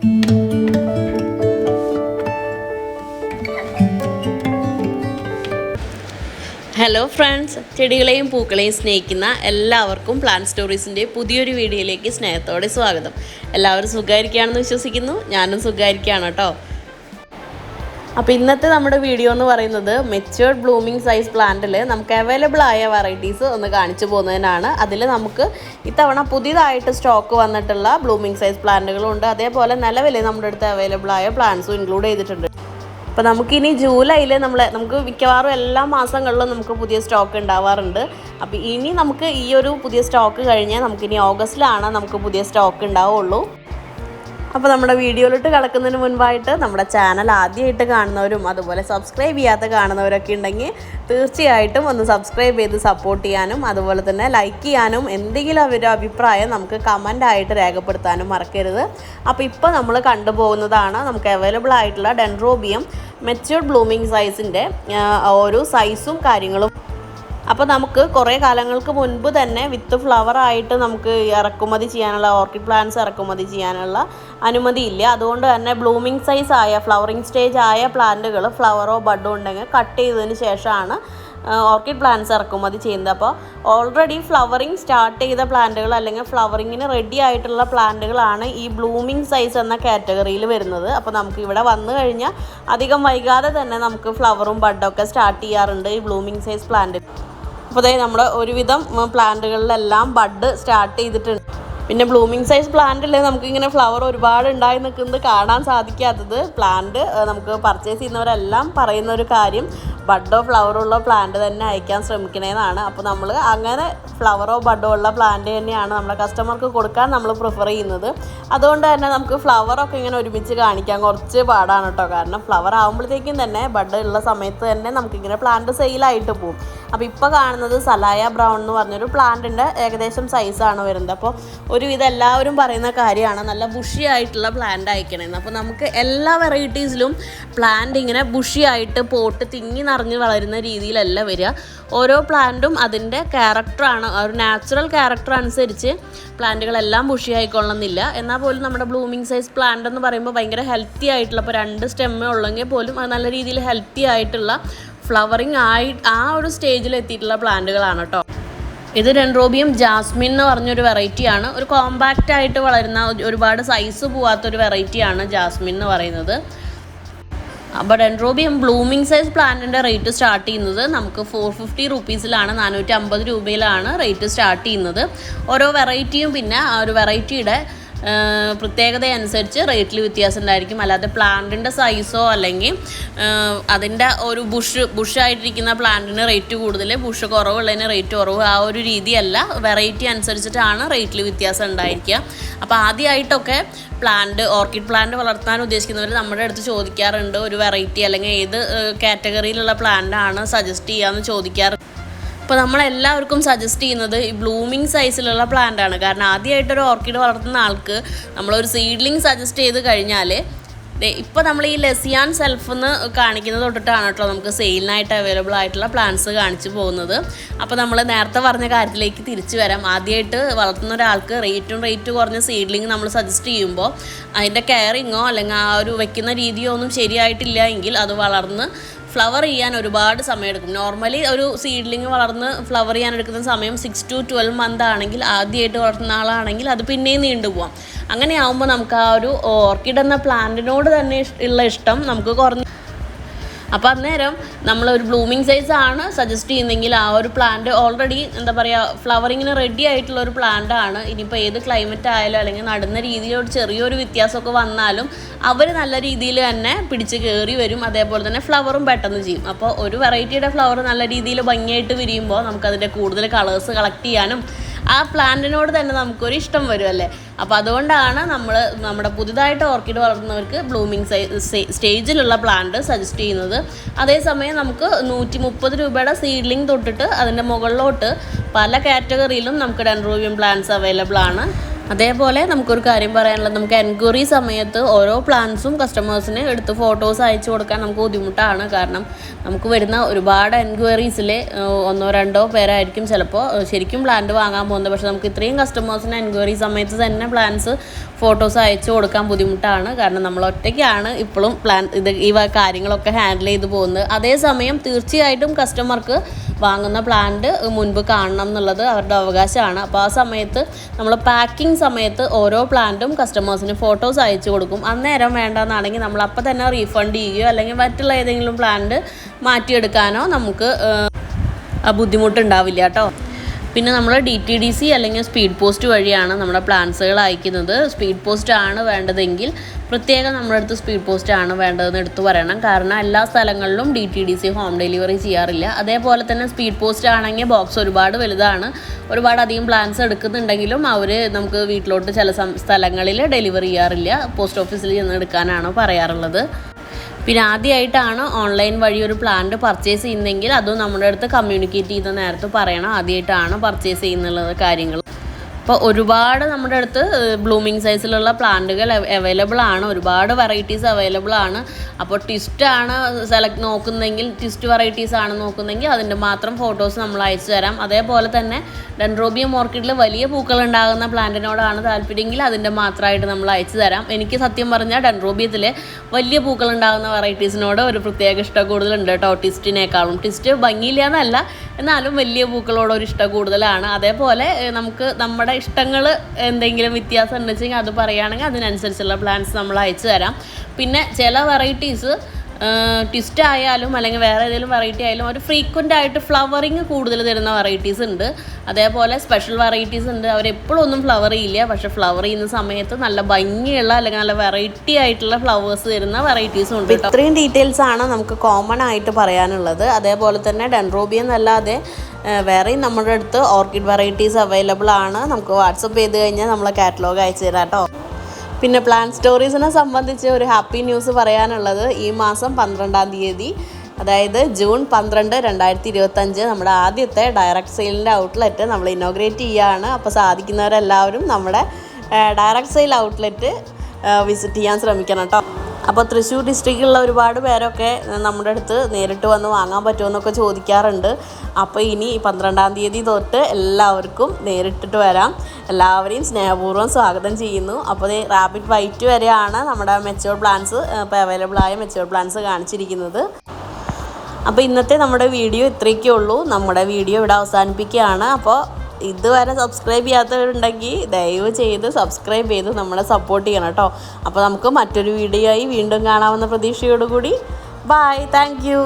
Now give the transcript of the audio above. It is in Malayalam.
ഹലോ ഫ്രണ്ട്സ്, ചെടികളെയും പൂക്കളെയും സ്നേഹിക്കുന്ന എല്ലാവർക്കും പ്ലാന്റ് സ്റ്റോറീസിൻ്റെ പുതിയൊരു വീഡിയോയിലേക്ക് സ്നേഹത്തോടെ സ്വാഗതം. എല്ലാവരും സുഖമായിരിക്കുകയാണെന്ന് വിശ്വസിക്കുന്നു. ഞാനും സുഖമായിരിക്കുകയാണ് കേട്ടോ. അപ്പോൾ ഇന്നത്തെ നമ്മുടെ വീഡിയോ എന്ന് പറയുന്നത് മെച്യൂർഡ് ബ്ലൂമിങ് സൈസ് പ്ലാന്റിൽ നമുക്ക് അവൈലബിൾ ആയ വെറൈറ്റീസ് ഒന്ന് കാണിച്ചു പോകുന്നതിനാണ്. അതിൽ നമുക്ക് ഇത്തവണ പുതിയതായിട്ട് സ്റ്റോക്ക് വന്നിട്ടുള്ള ബ്ലൂമിങ് സൈസ് പ്ലാന്റുകളുണ്ട്. അതേപോലെ നിലവിൽ നമ്മുടെ അടുത്ത് അവൈലബിൾ ആയ പ്ലാന്റ്സും ഇൻക്ലൂഡ് ചെയ്തിട്ടുണ്ട്. അപ്പോൾ നമുക്കിനി ജൂലൈയിൽ നമുക്ക് മിക്കവാറും എല്ലാ മാസങ്ങളിലും നമുക്ക് പുതിയ സ്റ്റോക്ക് ഉണ്ടാവാറുണ്ട്. അപ്പോൾ ഇനി നമുക്ക് ഈ ഒരു പുതിയ സ്റ്റോക്ക് കഴിഞ്ഞാൽ നമുക്കിനി ഓഗസ്റ്റിലാണ് നമുക്ക് പുതിയ സ്റ്റോക്ക് ഉണ്ടാവുള്ളൂ. അപ്പോൾ നമ്മുടെ വീഡിയോയിലോട്ട് കിടക്കുന്നതിന് മുൻപായിട്ട് നമ്മുടെ ചാനൽ ആദ്യമായിട്ട് കാണുന്നവരും അതുപോലെ സബ്സ്ക്രൈബ് ചെയ്യാത്ത കാണുന്നവരൊക്കെ ഉണ്ടെങ്കിൽ തീർച്ചയായിട്ടും ഒന്ന് സബ്സ്ക്രൈബ് ചെയ്ത് സപ്പോർട്ട് ചെയ്യാനും അതുപോലെ തന്നെ ലൈക്ക് ചെയ്യാനും എന്തെങ്കിലും ഒരു അഭിപ്രായം നമുക്ക് കമൻ്റായിട്ട് രേഖപ്പെടുത്താനും മറക്കരുത്. അപ്പോൾ ഇപ്പോൾ നമ്മൾ കണ്ടുപോകുന്നതാണ് നമുക്ക് അവൈലബിൾ ആയിട്ടുള്ള ഡെൻഡ്രോബിയം മെച്യൂർഡ് ബ്ലൂമിങ് സൈസിൻ്റെ ഓരോ സൈസും കാര്യങ്ങളും. അപ്പോൾ നമുക്ക് കുറേ കാലങ്ങൾക്ക് മുൻപ് തന്നെ വിത്ത് ഫ്ലവറായിട്ട് നമുക്ക് ഇറക്കുമതി ചെയ്യാനുള്ള ഓർക്കിഡ് പ്ലാന്റ്സ് ഇറക്കുമതി ചെയ്യാനുള്ള അനുമതിയില്ല. അതുകൊണ്ട് തന്നെ ബ്ലൂമിങ് സൈസ് ആയ ഫ്ലവറിങ് സ്റ്റേജ് ആയ പ്ലാന്റുകൾ ഫ്ലവറോ ബഡോ ഉണ്ടെങ്കിൽ കട്ട് ചെയ്തതിന് ശേഷമാണ് ഓർക്കിഡ് പ്ലാന്റ്സ് ഇറക്കുമതി ചെയ്യുന്നത്. അപ്പോൾ ഓൾറെഡി ഫ്ലവറിങ് സ്റ്റാർട്ട് ചെയ്ത പ്ലാന്റുകൾ അല്ലെങ്കിൽ ഫ്ലവറിങ്ങിന് റെഡി ആയിട്ടുള്ള പ്ലാന്റുകളാണ് ഈ ബ്ലൂമിങ് സൈസ് എന്ന കാറ്റഗറിയിൽ വരുന്നത്. അപ്പോൾ നമുക്ക് ഇവിടെ വന്നു കഴിഞ്ഞാൽ അധികം വൈകാതെ തന്നെ നമുക്ക് ഫ്ലവറും ബഡൊക്കെ സ്റ്റാർട്ട് ചെയ്യാറുണ്ട് ഈ ബ്ലൂമിങ് സൈസ് പ്ലാന്റ്. അപ്പോൾ അതായത് നമ്മുടെ ഒരുവിധം പ്ലാന്റുകളിലെല്ലാം ബഡ് സ്റ്റാർട്ട് ചെയ്തിട്ടുണ്ട്. പിന്നെ ബ്ലൂമിങ് സൈസ് പ്ലാന്റിൽ നമുക്കിങ്ങനെ ഫ്ലവർ ഒരുപാട് ഉണ്ടായി നിൽക്കുന്നത് കാണാൻ സാധിക്കാത്തത് പ്ലാന്റ് നമുക്ക് പർച്ചേസ് ചെയ്യുന്നവരെല്ലാം പറയുന്ന ഒരു കാര്യം ബഡോ ഫ്ലവറോ ഉള്ള പ്ലാന്റ് തന്നെ അയക്കാൻ ശ്രമിക്കണേന്നാണ്. അപ്പോൾ നമ്മൾ അങ്ങനെ ഫ്ലവറോ ബഡോ ഉള്ള പ്ലാന്റ് തന്നെയാണ് നമ്മുടെ കസ്റ്റമർക്ക് കൊടുക്കാൻ നമ്മൾ പ്രിഫർ ചെയ്യുന്നത്. അതുകൊണ്ട് തന്നെ നമുക്ക് ഫ്ലവറൊക്കെ ഇങ്ങനെ ഒരുമിച്ച് കാണിക്കാൻ കുറച്ച് പാടാണ് കേട്ടോ. കാരണം ഫ്ലവർ ആകുമ്പോഴത്തേക്കും തന്നെ ബഡ് ഉള്ള സമയത്ത് തന്നെ നമുക്കിങ്ങനെ പ്ലാന്റ് സെയിലായിട്ട് പോകും. അപ്പോൾ ഇപ്പോൾ കാണുന്നത് സലായ ബ്രൗൺ എന്ന് പറഞ്ഞൊരു പ്ലാന്റിൻ്റെ ഏകദേശം സൈസാണ് വരുന്നത്. അപ്പോൾ ഒരുവിധം എല്ലാവരും പറയുന്ന കാര്യമാണ് നല്ല ബുഷി ആയിട്ടുള്ള പ്ലാന്റ് അയക്കണമെന്ന്. അപ്പോൾ നമുക്ക് എല്ലാ വെറൈറ്റീസിലും പ്ലാന്റ് ഇങ്ങനെ ബുഷി ആയിട്ട് പോട്ട് തിങ്ങി നിറഞ്ഞ് വളരുന്ന രീതിയിലല്ല വരിക. ഓരോ പ്ലാന്റും അതിൻ്റെ ക്യാരക്ടറാണ്, ഒരു നാച്ചുറൽ ക്യാരക്ടർ അനുസരിച്ച് പ്ലാന്റുകളെല്ലാം ബുഷി ആയിക്കൊള്ളുന്നില്ല. എന്നാൽ പോലും നമ്മുടെ ബ്ലൂമിങ് സൈസ് പ്ലാന്റ് എന്ന് പറയുമ്പോൾ ഭയങ്കര ഹെൽത്തി ആയിട്ടുള്ള, ഇപ്പോൾ 2 സ്റ്റെമ്മേ ഉള്ളെങ്കിൽ പോലും അത് നല്ല രീതിയിൽ ഹെൽത്തി ആയിട്ടുള്ള ഫ്ലവറിങ് ആ ഒരു സ്റ്റേജിൽ എത്തിയിട്ടുള്ള പ്ലാന്റുകളാണ് കേട്ടോ. ഇത് ഡെൻഡ്രോബിയം ജാസ്മിൻ എന്ന് പറഞ്ഞൊരു വെറൈറ്റിയാണ്. ഒരു കോമ്പാക്റ്റ് ആയിട്ട് വളരുന്ന ഒരുപാട് സൈസ് പോവാത്തൊരു വെറൈറ്റിയാണ് ജാസ്മിൻ എന്ന് പറയുന്നത്. അപ്പോൾ ഡെൻഡ്രോബിയം ബ്ലൂമിങ് സൈസ് പ്ലാന്റിൻ്റെ റേറ്റ് സ്റ്റാർട്ട് ചെയ്യുന്നത് നമുക്ക് 450 റുപ്പീസിലാണ്, 450 രൂപയിലാണ് റേറ്റ് സ്റ്റാർട്ട് ചെയ്യുന്നത്. ഓരോ വെറൈറ്റിയും പിന്നെ ആ ഒരു വെറൈറ്റിയുടെ പ്രത്യേകത അനുസരിച്ച് റേറ്റിൽ വ്യത്യാസം ഉണ്ടായിരിക്കും. അല്ലാതെ പ്ലാന്റിൻ്റെ സൈസോ അല്ലെങ്കിൽ അതിൻ്റെ ഒരു ബുഷായിട്ടിരിക്കുന്ന പ്ലാന്റിന് റേറ്റ് കൂടുതൽ, ബുഷ് കുറവുള്ളതിന് റേറ്റ് കുറവ്, ആ ഒരു രീതിയല്ല. വെറൈറ്റി അനുസരിച്ചിട്ടാണ് റേറ്റിൽ വ്യത്യാസം ഉണ്ടായിരിക്കുക. അപ്പോൾ ആദ്യമായിട്ടൊക്കെ ഓർക്കിഡ് പ്ലാന്റ് വളർത്താൻ ഉദ്ദേശിക്കുന്നവർ നമ്മുടെ അടുത്ത് ചോദിക്കാറുണ്ട് ഒരു വെറൈറ്റി അല്ലെങ്കിൽ ഏത് കാറ്റഗറിയിലുള്ള പ്ലാന്റാണ് സജസ്റ്റ് ചെയ്യാമെന്ന് ചോദിക്കാറുണ്ട്. അപ്പോൾ നമ്മളെല്ലാവർക്കും സജസ്റ്റ് ചെയ്യുന്നത് ഈ ബ്ലൂമിങ് സൈസിലുള്ള പ്ലാന്റാണ്. കാരണം ആദ്യമായിട്ടൊരു ഓർക്കിഡ് വളർത്തുന്ന ആൾക്ക് നമ്മളൊരു സീഡ്ലിങ് സജസ്റ്റ് ചെയ്ത് കഴിഞ്ഞാൽ ഇപ്പോൾ നമ്മൾ ഈ ലെസിയാൻ സെൽഫ് എന്ന് കാണിക്കുന്നത് തൊട്ടിട്ടാണ് കേട്ടോ നമുക്ക് സെയിലിനായിട്ട് അവൈലബിൾ ആയിട്ടുള്ള പ്ലാന്റ്സ് കാണിച്ചു പോകുന്നത്. അപ്പോൾ നമ്മൾ നേരത്തെ പറഞ്ഞ കാര്യത്തിലേക്ക് തിരിച്ചു വരാം. ആദ്യമായിട്ട് വളർത്തുന്ന ഒരാൾക്ക് റേറ്റ് കുറഞ്ഞ സീഡ്ലിങ് നമ്മൾ സജസ്റ്റ് ചെയ്യുമ്പോൾ അതിൻ്റെ കെയറിങ്ങോ അല്ലെങ്കിൽ ആ ഒരു വെക്കുന്ന രീതിയോ ഒന്നും ശരിയായിട്ടില്ല എങ്കിൽ അത് വളർന്ന് ഫ്ലവർ ചെയ്യാൻ ഒരുപാട് സമയമെടുക്കും. നോർമലി ഒരു സീഡ്ലിങ് വളർന്ന് ഫ്ലവർ ചെയ്യാൻ എടുക്കുന്ന സമയം 6 to 12 മന്ത് ആണെങ്കിൽ, ആദ്യമായിട്ട് വളർത്തുന്ന ആളാണെങ്കിൽ അത് പിന്നെയും നീണ്ടുപോകാം. അങ്ങനെയാവുമ്പോൾ നമുക്ക് ആ ഒരു ഓർക്കിഡ് എന്ന പ്ലാന്റിനോട് തന്നെ ഉള്ള ഇഷ്ടം നമുക്ക് കുറഞ്ഞു. അപ്പോൾ അന്നേരം നമ്മളൊരു ബ്ലൂമിങ് സൈസ് ആണ് സജസ്റ്റ് ചെയ്യുന്നതെങ്കിൽ ആ ഒരു പ്ലാന്റ് ഓൾറെഡി എന്താ പറയുക ഫ്ലവറിങ്ങിന് റെഡി ആയിട്ടുള്ള ഒരു പ്ലാന്റ് ആണ്. ഇനിയിപ്പോൾ ഏത് ക്ലൈമറ്റ് ആയാലും അല്ലെങ്കിൽ നടുന്ന രീതിയിലൊരു ചെറിയൊരു വ്യത്യാസമൊക്കെ വന്നാലും അവർ നല്ല രീതിയിൽ തന്നെ പിടിച്ച് കയറി വരും. അതേപോലെ തന്നെ ഫ്ലവറും പെട്ടെന്ന് ചെയ്യും. അപ്പോൾ ഒരു വെറൈറ്റിയുടെ ഫ്ലവർ നല്ല രീതിയിൽ ഭംഗിയായിട്ട് വിരിയുമ്പോൾ നമുക്കതിൻ്റെ കൂടുതൽ കളേഴ്സ് കളക്ട് ചെയ്യാനും ആ പ്ലാന്റിനോട് തന്നെ നമുക്കൊരു ഇഷ്ടം വരുമല്ലേ. അപ്പോൾ അതുകൊണ്ടാണ് നമ്മുടെ പുതുതായിട്ട് ഓർക്കിഡ് വളർത്തുന്നവർക്ക് ബ്ലൂമിങ് സ്റ്റേജിലുള്ള പ്ലാന്റ് സജസ്റ്റ് ചെയ്യുന്നത്. അതേസമയം നമുക്ക് 130 രൂപയുടെ സീഡ്ലിംഗ് തൊട്ടിട്ട് അതിൻ്റെ മുകളിലോട്ട് പല കാറ്റഗറിയിലും നമുക്ക് ഡെൻഡ്രോബിയം പ്ലാന്റ്സ് അവൈലബിൾ ആണ്. അതേപോലെ നമുക്കൊരു കാര്യം പറയാനുള്ളത്, നമുക്ക് എൻക്വയറി സമയത്ത് ഓരോ പ്ലാൻസും കസ്റ്റമേഴ്സിന് എടുത്ത് ഫോട്ടോസ് അയച്ചു കൊടുക്കാൻ നമുക്ക് ബുദ്ധിമുട്ടാണ്. കാരണം നമുക്ക് വരുന്ന ഒരുപാട് എൻക്വയറീസിൽ 1-2 പേരായിരിക്കും ചിലപ്പോൾ ശരിക്കും പ്ലാന്റ് വാങ്ങാൻ പോകുന്നത്. പക്ഷേ നമുക്ക് ഇത്രയും കസ്റ്റമേഴ്സിന് എൻക്വയറി സമയത്ത് തന്നെ പ്ലാൻസ് ഫോട്ടോസ് അയച്ചു കൊടുക്കാൻ ബുദ്ധിമുട്ടാണ്. കാരണം നമ്മൾ ഒറ്റയ്ക്കാണ് ഇപ്പോഴും ഈ കാര്യങ്ങളൊക്കെ ഹാൻഡിൽ ചെയ്ത് പോകുന്നത്. അതേസമയം തീർച്ചയായിട്ടും കസ്റ്റമർക്ക് വാങ്ങുന്ന പ്ലാന്റ് മുൻപ് കാണണം എന്നുള്ളത് അവരുടെ അവകാശമാണ്. അപ്പോൾ ആ സമയത്ത് നമ്മൾ പാക്കിംഗ് സമയത്ത് ഓരോ പ്ലാന്റും കസ്റ്റമേഴ്സിന് ഫോട്ടോസ് അയച്ചു കൊടുക്കും. അന്നേരം വേണ്ടെന്നാണെങ്കിൽ നമ്മൾ അപ്പോൾ തന്നെ റീഫണ്ട് ചെയ്യുകയോ അല്ലെങ്കിൽ മറ്റുള്ള ഏതെങ്കിലും പ്ലാന്റ് മാറ്റിയെടുക്കാനോ നമുക്ക് ബുദ്ധിമുട്ടുണ്ടാവില്ല കേട്ടോ. പിന്നെ നമ്മൾ DTDC അല്ലെങ്കിൽ സ്പീഡ് പോസ്റ്റ് വഴിയാണ് നമ്മുടെ പ്ലാൻസുകൾ അയക്കുന്നത്. സ്പീഡ് പോസ്റ്റ് ആണ് വേണ്ടതെങ്കിൽ പ്രത്യേകം നമ്മുടെ അടുത്ത് സ്പീഡ് പോസ്റ്റ് ആണ് വേണ്ടതെന്ന് എടുത്തു പറയണം. കാരണം എല്ലാ സ്ഥലങ്ങളിലും DTDC ഹോം ഡെലിവറി ചെയ്യാറില്ല. അതേപോലെ തന്നെ സ്പീഡ് പോസ്റ്റ് ആണെങ്കിൽ ബോക്സ് ഒരുപാട് വലുതാണ്, ഒരുപാട് അധികം പ്ലാൻസ് എടുക്കുന്നുണ്ടെങ്കിലും അവർ നമുക്ക് വീട്ടിലോട്ട് ചില സ്ഥലങ്ങളിൽ ഡെലിവറി ചെയ്യാറില്ല. പോസ്റ്റ് ഓഫീസിൽ ചെന്ന് എടുക്കാനാണ് പറയാറുള്ളത്. പിന്നെ ആദ്യമായിട്ടാണ് ഓൺലൈൻ വഴി ഒരു പ്ലാന്റ് പർച്ചേസ് ചെയ്യുന്നതെങ്കിൽ അതും നമ്മുടെ അടുത്ത് കമ്മ്യൂണിക്കേറ്റ് ചെയ്ത നേരത്തെ പറയണം. ആദ്യമായിട്ടാണ് പർച്ചേസ് ചെയ്യുന്നുള്ള കാര്യങ്ങൾ. അപ്പോൾ ഒരുപാട് നമ്മുടെ അടുത്ത് ബ്ലൂമിങ് സൈസിലുള്ള പ്ലാന്റുകൾ അവൈലബിൾ ആണ്, ഒരുപാട് വെറൈറ്റീസ് അവൈലബിൾ ആണ്. അപ്പോൾ ട്വിസ്റ്റാണ് നോക്കുന്നതെങ്കിൽ ട്വിസ്റ്റ് വെറൈറ്റീസ് ആണ് നോക്കുന്നതെങ്കിൽ അതിൻ്റെ മാത്രം ഫോട്ടോസ് നമ്മൾ അയച്ചു തരാം. അതേപോലെ തന്നെ ഡെൻഡ്രോബിയം ഓർക്കിഡിൽ വലിയ പൂക്കൾ ഉണ്ടാകുന്ന പ്ലാന്റിനോടാണ് താല്പര്യമെങ്കിൽ അതിൻ്റെ മാത്രമായിട്ട് നമ്മൾ അയച്ചു തരാം. എനിക്ക് സത്യം പറഞ്ഞാൽ ഡെൻഡ്രോബിയത്തിൽ വലിയ പൂക്കൾ ഉണ്ടാകുന്ന വെറൈറ്റീസിനോട് ഒരു പ്രത്യേക ഇഷ്ടം കൂടുതലുണ്ട് കേട്ടോ, ട്വിസ്റ്റിനേക്കാളും. ട്വിസ്റ്റ് ഭംഗിയില്ല എന്നല്ല, എന്നാലും വലിയ പൂക്കളോട് ഒരു ഇഷ്ടം കൂടുതലാണ്. അതേപോലെ നമുക്ക് നമ്മുടെ ഇഷ്ടങ്ങൾ എന്തെങ്കിലും വ്യത്യാസം ഉണ്ടെങ്കിൽ അത് പറയുകയാണെങ്കിൽ അതിനനുസരിച്ചുള്ള പ്ലാൻസ് നമ്മൾ അയച്ചു തരാം. പിന്നെ ചില വെറൈറ്റീസ് ട്വിസ്റ്റ് ആയാലും അല്ലെങ്കിൽ വേറെ ഏതെങ്കിലും വെറൈറ്റി ആയാലും ഒരു ഫ്രീക്വൻ്റ് ആയിട്ട് ഫ്ലവറിങ് കൂടുതൽ തരുന്ന വെറൈറ്റീസ് ഉണ്ട്. അതേപോലെ സ്പെഷ്യൽ വെറൈറ്റീസ് ഉണ്ട്, അവരെപ്പോഴും ഒന്നും ഫ്ലവർ ചെയ്യില്ല, പക്ഷെ ഫ്ലവർ ചെയ്യുന്ന സമയത്ത് നല്ല ഭംഗിയുള്ള അല്ലെങ്കിൽ നല്ല വെറൈറ്റി ആയിട്ടുള്ള ഫ്ലവേഴ്സ് തരുന്ന വെറൈറ്റീസും ഉണ്ട്. ഇത്രയും ഡീറ്റെയിൽസ് ആണ് നമുക്ക് കോമൺ ആയിട്ട് പറയാനുള്ളത്. അതേപോലെ തന്നെ ഡെൻഡ്രോബിയം എന്നല്ലാതെ വേറെയും നമ്മുടെ അടുത്ത് ഓർക്കിഡ് വെറൈറ്റീസ് അവൈലബിൾ ആണ്. നമുക്ക് വാട്സപ്പ് ചെയ്ത് കഴിഞ്ഞാൽ നമ്മളെ കാറ്റലോഗ് അയച്ചു തരാം കേട്ടോ. പിന്നെ പ്ലാന്റ് സ്റ്റോറീസിനെ സംബന്ധിച്ച് ഒരു ഹാപ്പി ന്യൂസ് പറയാനുള്ളത്, ഈ മാസം 12-ാം തീയതി, അതായത് ജൂൺ 12, 2025 നമ്മുടെ ആദ്യത്തെ ഡയറക്റ്റ് സെയിലിൻ്റെ ഔട്ട്ലെറ്റ് നമ്മൾ ഇനോഗ്രേറ്റ് ചെയ്യുകയാണ്. അപ്പോൾ സാധിക്കുന്നവരെല്ലാവരും നമ്മുടെ ഡയറക്റ്റ് സെയിൽ ഔട്ട്ലെറ്റ് വിസിറ്റ് ചെയ്യാൻ ശ്രമിക്കണം കേട്ടോ. അപ്പോൾ തൃശ്ശൂർ ഡിസ്ട്രിക്റ്റിലുള്ള ഒരുപാട് പേരൊക്കെ നമ്മുടെ അടുത്ത് നേരിട്ട് വന്ന് വാങ്ങാൻ പറ്റുമെന്നൊക്കെ ചോദിക്കാറുണ്ട്. അപ്പോൾ ഇനി 12-ാം തീയതി തൊട്ട് എല്ലാവർക്കും നേരിട്ടിട്ട് വരാം. എല്ലാവരെയും സ്നേഹപൂർവ്വം സ്വാഗതം ചെയ്യുന്നു. അപ്പോൾ റാബിറ്റ് വൈറ്റ് വരെയാണ് നമ്മുടെ മെച്യൂർ പ്ലാന്റ്സ് ഇപ്പോൾ അവൈലബിൾ ആയ മെച്യൂർ പ്ലാന്റ്സ് കാണിച്ചിരിക്കുന്നത്. അപ്പോൾ ഇന്നത്തെ നമ്മുടെ വീഡിയോ ഇത്രയൊക്കെ ഉള്ളൂ. നമ്മുടെ വീഡിയോ ഇവിടെ അവസാനിപ്പിക്കുകയാണ്. അപ്പോൾ ഇതുവരെ സബ്സ്ക്രൈബ് ചെയ്യാത്തവരുണ്ടെങ്കിൽ ദയവ് ചെയ്ത് സബ്സ്ക്രൈബ് ചെയ്ത് നമ്മളെ സപ്പോർട്ട് ചെയ്യണം കേട്ടോ. അപ്പോൾ നമുക്ക് മറ്റൊരു വീഡിയോ ആയി വീണ്ടും കാണാവുന്ന പ്രതീക്ഷയോടുകൂടി ബൈ. Thank you.